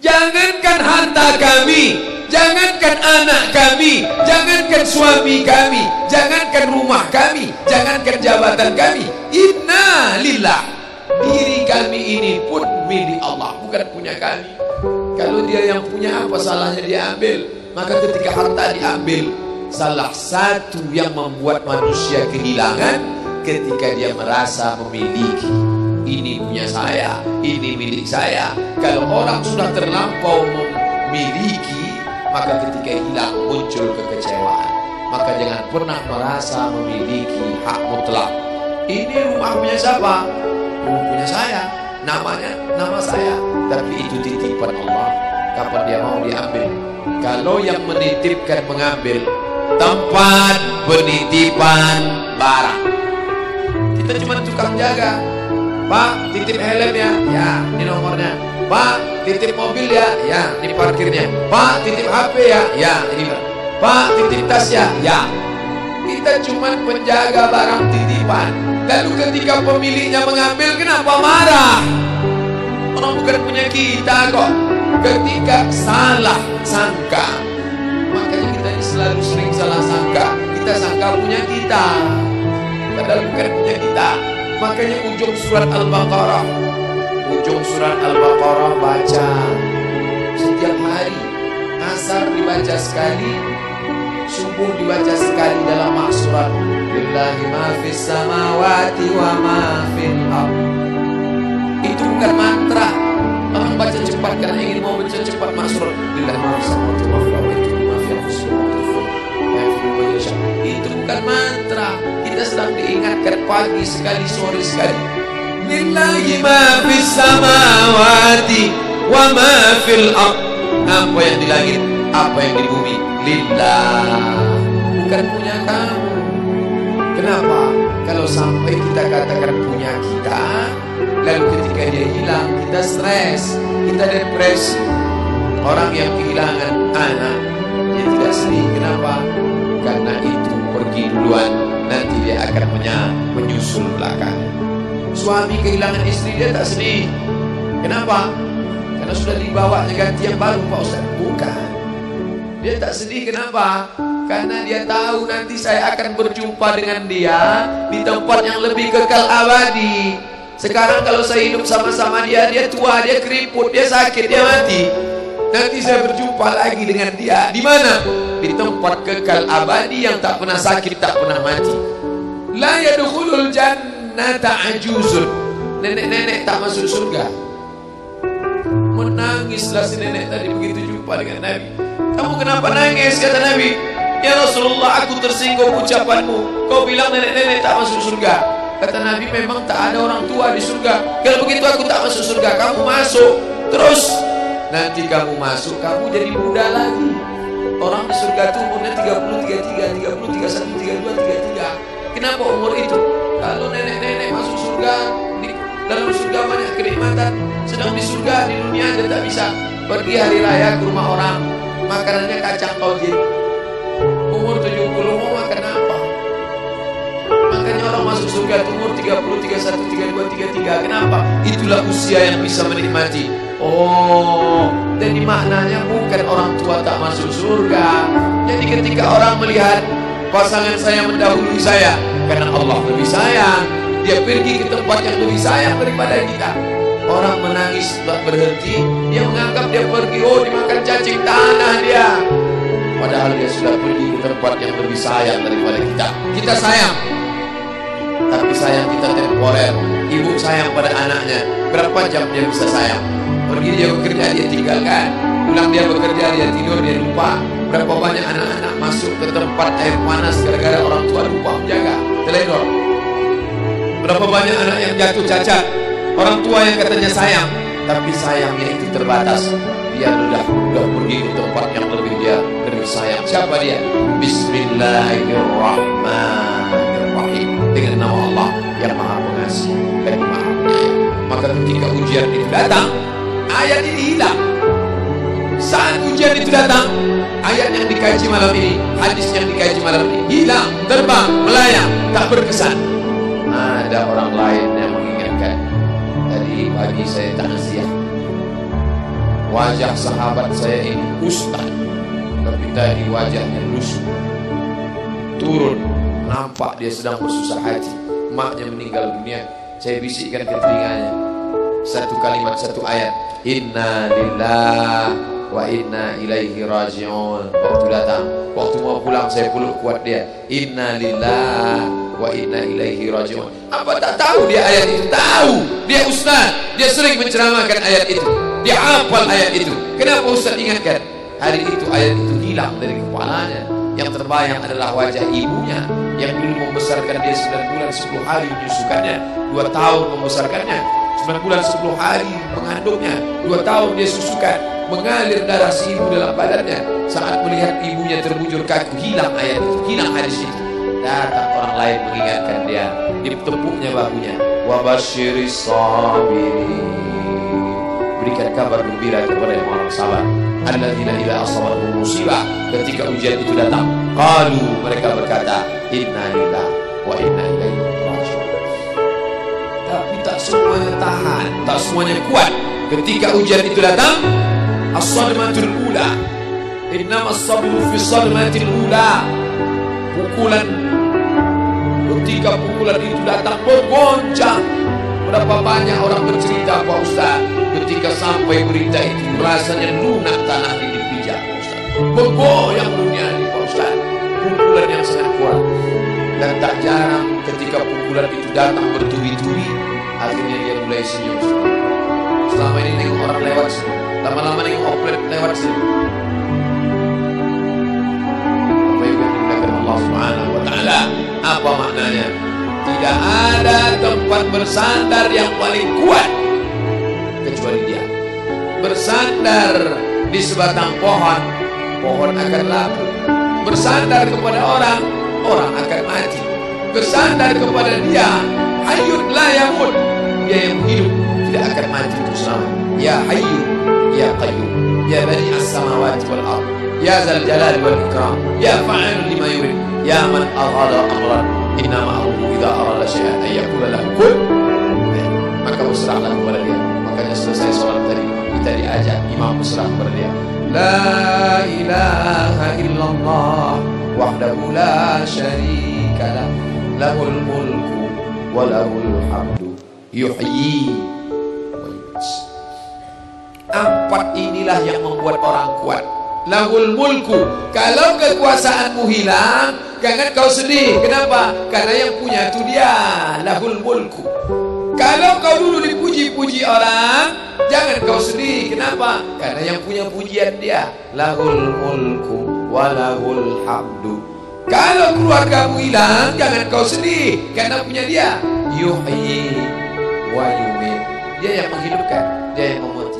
Jangankan harta kami, jangankan anak kami, jangankan suami kami, jangankan rumah kami, jangankan jabatan kami. Inna lillah. Diri kami ini pun milik Allah, bukan punya kami. Kalau dia yang punya, apa salahnya dia ambil? Maka ketika harta diambil, salah satu yang membuat manusia kehilangan ketika dia merasa memiliki. Ini punya saya, ini milik saya. Kalau orang sudah terlampau memiliki, maka ketika hilang muncul kekecewaan. Maka jangan pernah merasa memiliki hak mutlak. Ini rumah punya siapa? Rumah punya saya, namanya nama saya. Tapi itu titipan Allah, kapan dia mau diambil. Kalau yang menitipkan mengambil, tempat penitipan barang, kita cuma tukang jaga. Pak, titip helm ya, ya, ini nomornya. Pak, titip mobil ya, ya, ini parkirnya. Pak, titip HP ya, ya, ini. Pak, titip tas ya, ya. Kita cuma penjaga barang titipan. Lalu ketika pemiliknya mengambil, kenapa marah? Orang bukan punya kita kok. Ketika salah sangka, makanya kita ini selalu sering salah sangka. Kita sangka punya kita, padahal bukan punya kita. Makanya ujung surat Al-Baqarah, baca setiap hari. Asar dibaca sekali, subuh dibaca sekali dalam maksurat. Lillahi ma fis samawati wa ma fil ardh. Itu bukan mantra. Orang baca cepat karena ingin mau baca cepat maksurat. Lillahi ma fis samawati wa fil ardh. Itu bukan mantra. Kita sedang diingatkan pagi sekali, sore sekali. Lillahi ma fis samawati wa ma fil ardh. Apa yang di langit, apa yang di bumi, lillah, bukan punya kamu. Kenapa? Kalau sampai kita katakan punya kita, lalu ketika dia hilang, kita stres, kita depresi. Orang yang kehilangan anak, dia tidak sedih. Kenapa? Karena itu pergi duluan, nanti dia akan menyusul belakang. Suami kehilangan istri, dia tak sedih. Kenapa? Karena sudah dibawa ganti yang baru, Pak Ustaz. Bukan. Dia tak sedih, kenapa? Karena dia tahu nanti saya akan berjumpa dengan dia di tempat yang lebih kekal abadi. Sekarang kalau saya hidup sama-sama dia, dia tua, dia keriput, dia sakit, dia mati. Nanti saya berjumpa lagi dengan dia. Di mana? Di tempat kekal abadi yang tak pernah sakit, tak pernah mati. La yadkhulul jannata ajuzun. Nenek-nenek tak masuk surga. Menangislah si nenek tadi begitu jumpa dengan Nabi. Kamu kenapa nangis? Kata Nabi. Ya Rasulullah, aku tersinggung ucapanmu. Kau bilang nenek-nenek tak masuk surga. Kata Nabi, memang tak ada orang tua di surga. Kalau begitu aku tak masuk surga. Kamu masuk. Terus nanti kamu masuk, kamu jadi muda lagi. Orang di surga itu umurnya 30, 33, 30, 31, 32, 33. Kenapa umur itu? Kalau nenek-nenek masuk surga, di dalam surga banyak kenikmatan. Sedang di surga, di dunia dia tak bisa. Pergi hari raya ke rumah orang, makanannya kacang tojin. Umur 70 mau makan apa? Makanya orang masuk surga umur 30, 31, 32, 33. Kenapa? Itulah usia yang bisa menikmati. Oh, jadi maknanya bukan orang tua tak masuk surga. Jadi ketika orang melihat pasangan saya mendahului saya, karena Allah lebih sayang, dia pergi ke tempat yang lebih sayang daripada kita. Orang menangis tak berhenti, dia menganggap dia pergi, oh dimakan cacing tanah dia. Padahal dia sudah pergi ke tempat yang lebih sayang daripada kita. Kita sayang, tapi sayang kita temporer. Ibu sayang pada anaknya, berapa jam dia bisa sayang? Pergi dia bekerja, dia tinggalkan. Pulang dia bekerja, dia tidur, dia lupa. Berapa banyak anak-anak masuk ke tempat air panas gara-gara orang tua lupa menjaga, teledor. Berapa banyak anak yang jatuh cacat, orang tua yang katanya sayang, tapi sayangnya itu terbatas. Dia sudah pergi ke tempat yang lebih sayang. Siapa dia? Bismillahirrahmanirrahim. Dengan nama Allah yang Maha Pengasih dan Maha Penyayang. Maka ketika ujian itu datang, ayat ini hilang. Saat ujian itu datang, ayat yang dikaji malam ini, hadis yang dikaji malam ini hilang, terbang, melayang, tak berkesan. Ada orang lain yang mengingatkan. Tadi pagi saya takziah. wajah sahabat saya ini ustaz, tapi tadi wajahnya lusuh. Turun, nampak dia sedang bersusah hati, maknya meninggal dunia. Saya bisikkan ke telinganya satu kalimat, satu ayat, inna lillahi wa inna ilaihi raji'un. Waktu datang, waktu mau pulang saya peluk kuat dia, inna lillahi wa inna ilaihi raji'un. Apa tak tahu dia ayat itu? Tahu, dia ustaz, dia sering menceramahkan ayat itu, dia hafal ayat itu. Kenapa ustaz ingatkan? Hari itu ayat itu hilang dari kepalanya. Yang terbayang adalah wajah ibunya yang dulu membesarkan dia 9 bulan 10 hari menyusukannya, 2 tahun membesarkannya, 9 bulan 10 hari mengandungnya, 2 tahun dia susukan, mengalir darah si ibu dalam badannya. Saat melihat ibunya terbujur kaku, hilang ayat itu, hilang hadis itu. Datang orang lain mengingatkan dia, ditepuknya bahunya, wa basyiris sabirin, berikan kabar gembira kepada yang orang sabar, alladzina idza asabatuhum musibah, ketika ujian itu datang, qalu, mereka berkata, inna lillahi wa inna ilaihi raji'un. Tapi tak semuanya tahan, tak semuanya kuat. Ketika ujian itu datang, as-sadmatul ula, innamas sabru fi sadmatil ula, pukulan. Ketika pukulan itu datang bergoncang. Berapa banyak orang bercerita, Pak Ustaz, ketika sampai berita itu rasanya lunak tanah ini dipijak, Pak Ustaz, bergoyang dunia ini, Pak Ustaz. Pukulan yang sangat kuat. Dan tak jarang ketika pukulan itu datang bertubi-tubi, akhirnya dia mulai senyum. Selama ini nengok orang lewat sini, lama-lama nengok oplet lewat sini. Apa yang dikatakan Allah Subhanahu wa Ta'ala? Apa maknanya? Tidak ada tempat bersandar yang paling kuat kecuali dia. Bersandar di sebatang pohon, pohon akan laku. Bersandar kepada orang, orang akan mati. Bersandar kepada dia, hayyun la yamut, dia yang hidup tidak akan mati itu selama. Ya hayyu ya qayyum ya bani as-samawati wal ard ya zal jalali wal ikram ya fa'alun lima yurid ya man arada amran innama amruhu idza arada syai'an ay yaqula lahu kun. Maka berserahlah kepada dia. Makanya selesai sholat tadi kita diajak imam berserah kepada dia. La ilaha illallah wahdahu la syarika lah, lahul mulku wa lahul hamdu yuhyi wa yumiit. 4 inilah yang membuat orang kuat. Lahul mulku, kalau kekuasaanmu hilang, jangan kau sedih. Kenapa? Karena yang punya itu dia. Lahul mulku. Kalau kau dulu dipuji-puji orang, jangan kau sedih. Kenapa? Karena yang punya pujian dia. Lahul mulku walahul hamdu. Kalau keluargamu hilang, jangan kau sedih, karena punya dia. Yuhyi wa yumiit. Dia yang menghidupkan, dia yang mematikan.